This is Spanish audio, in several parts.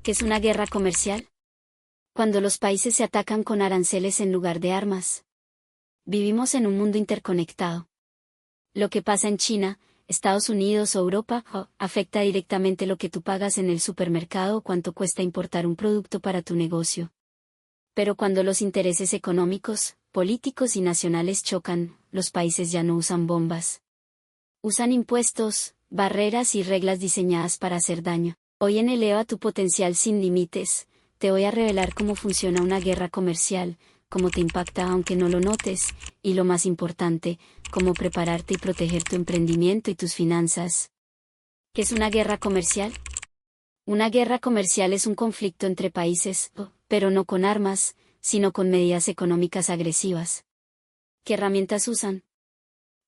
¿Qué es una guerra comercial? Cuando los países se atacan con aranceles en lugar de armas. Vivimos en un mundo interconectado. Lo que pasa en China, Estados Unidos o Europa afecta directamente lo que tú pagas en el supermercado o cuánto cuesta importar un producto para tu negocio. Pero cuando los intereses económicos, políticos y nacionales chocan, los países ya no usan bombas. Usan impuestos, barreras y reglas diseñadas para hacer daño. Hoy en Eleva tu potencial sin límites, te voy a revelar cómo funciona una guerra comercial, cómo te impacta aunque no lo notes, y lo más importante, cómo prepararte y proteger tu emprendimiento y tus finanzas. ¿Qué es una guerra comercial? Una guerra comercial es un conflicto entre países, pero no con armas, sino con medidas económicas agresivas. ¿Qué herramientas usan?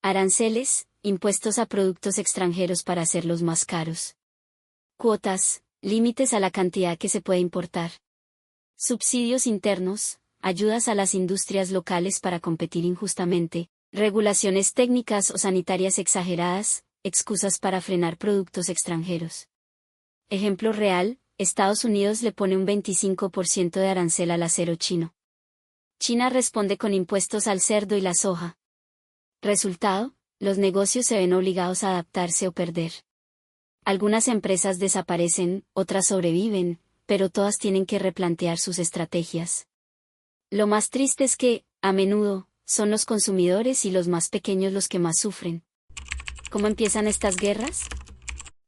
Aranceles, impuestos a productos extranjeros para hacerlos más caros. Cuotas, límites a la cantidad que se puede importar. Subsidios internos, ayudas a las industrias locales para competir injustamente. Regulaciones técnicas o sanitarias exageradas, excusas para frenar productos extranjeros. Ejemplo real, Estados Unidos le pone un 25% de arancel al acero chino. China responde con impuestos al cerdo y la soja. Resultado, los negocios se ven obligados a adaptarse o perder. Algunas empresas desaparecen, otras sobreviven, pero todas tienen que replantear sus estrategias. Lo más triste es que, a menudo, son los consumidores y los más pequeños los que más sufren. ¿Cómo empiezan estas guerras?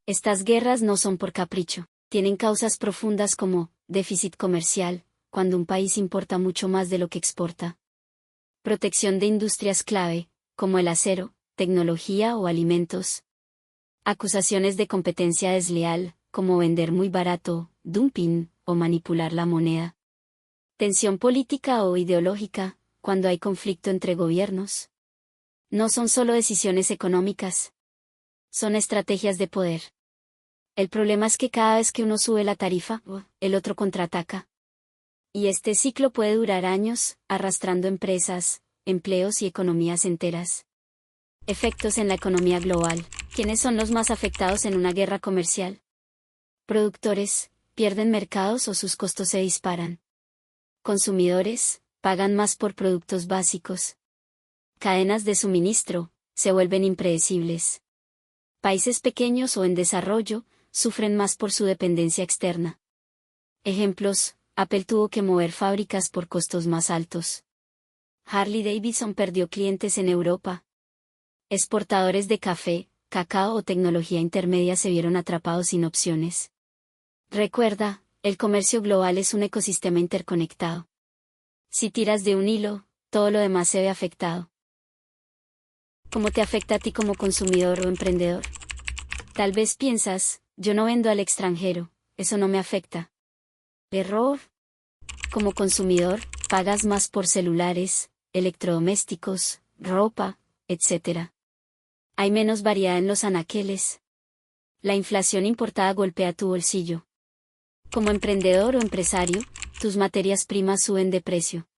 Estas guerras no son por capricho, tienen causas profundas como déficit comercial, cuando un país importa mucho más de lo que exporta. Protección de industrias clave, como el acero, tecnología o alimentos. Acusaciones de competencia desleal, como vender muy barato, dumping, o manipular la moneda. Tensión política o ideológica, cuando hay conflicto entre gobiernos. No son solo decisiones económicas. Son estrategias de poder. El problema es que cada vez que uno sube la tarifa, el otro contraataca. Y este ciclo puede durar años, arrastrando empresas, empleos y economías enteras. Efectos en la economía global. ¿Quiénes son los más afectados en una guerra comercial? Productores, pierden mercados o sus costos se disparan. Consumidores, pagan más por productos básicos. Cadenas de suministro, se vuelven impredecibles. Países pequeños o en desarrollo, sufren más por su dependencia externa. Ejemplos, Apple tuvo que mover fábricas por costos más altos. Harley Davidson perdió clientes en Europa. Exportadores de café, cacao o tecnología intermedia se vieron atrapados sin opciones. Recuerda, el comercio global es un ecosistema interconectado. Si tiras de un hilo, todo lo demás se ve afectado. ¿Cómo te afecta a ti como consumidor o emprendedor? Tal vez piensas, yo no vendo al extranjero, eso no me afecta. Error. Como consumidor, pagas más por celulares, electrodomésticos, ropa, etc. Hay menos variedad en los anaqueles. La inflación importada golpea tu bolsillo. Como emprendedor o empresario, tus materias primas suben de precio.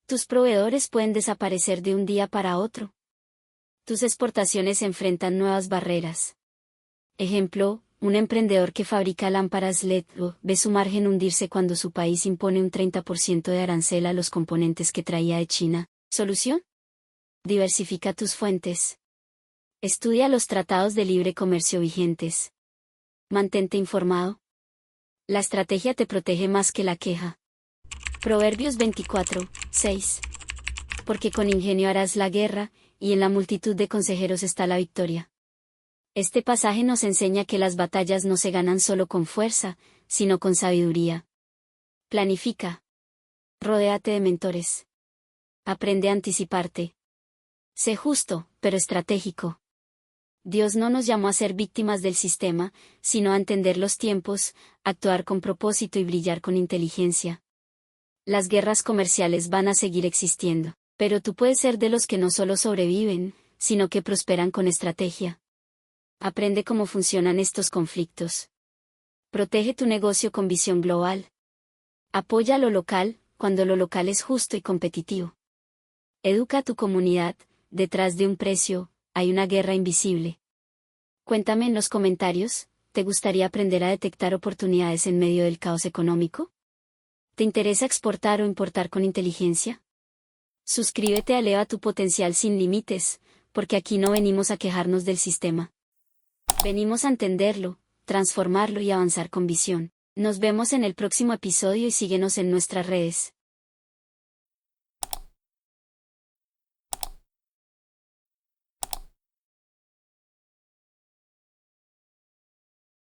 Tus proveedores pueden desaparecer de un día para otro. Tus exportaciones enfrentan nuevas barreras. Ejemplo, un emprendedor que fabrica lámparas LED ve su margen hundirse cuando su país impone un 30% de arancel a los componentes que traía de China. ¿Solución? Diversifica tus fuentes. Estudia los tratados de libre comercio vigentes. Mantente informado. La estrategia te protege más que la queja. Proverbios 24:6. Porque con ingenio harás la guerra, y en la multitud de consejeros está la victoria. Este pasaje nos enseña que las batallas no se ganan solo con fuerza, sino con sabiduría. Planifica. Rodéate de mentores. Aprende a anticiparte. Sé justo, pero estratégico. Dios no nos llamó a ser víctimas del sistema, sino a entender los tiempos, actuar con propósito y brillar con inteligencia. Las guerras comerciales van a seguir existiendo, pero tú puedes ser de los que no solo sobreviven, sino que prosperan con estrategia. Aprende cómo funcionan estos conflictos. Protege tu negocio con visión global. Apoya lo local, cuando lo local es justo y competitivo. Educa a tu comunidad, detrás de un precio, hay una guerra invisible. Cuéntame en los comentarios, ¿Te gustaría aprender a detectar oportunidades en medio del caos económico? ¿Te interesa exportar o importar con inteligencia? Suscríbete a Eleva tu potencial sin límites, porque aquí no venimos a quejarnos del sistema. Venimos a entenderlo, transformarlo y avanzar con visión. Nos vemos en el próximo episodio y síguenos en nuestras redes.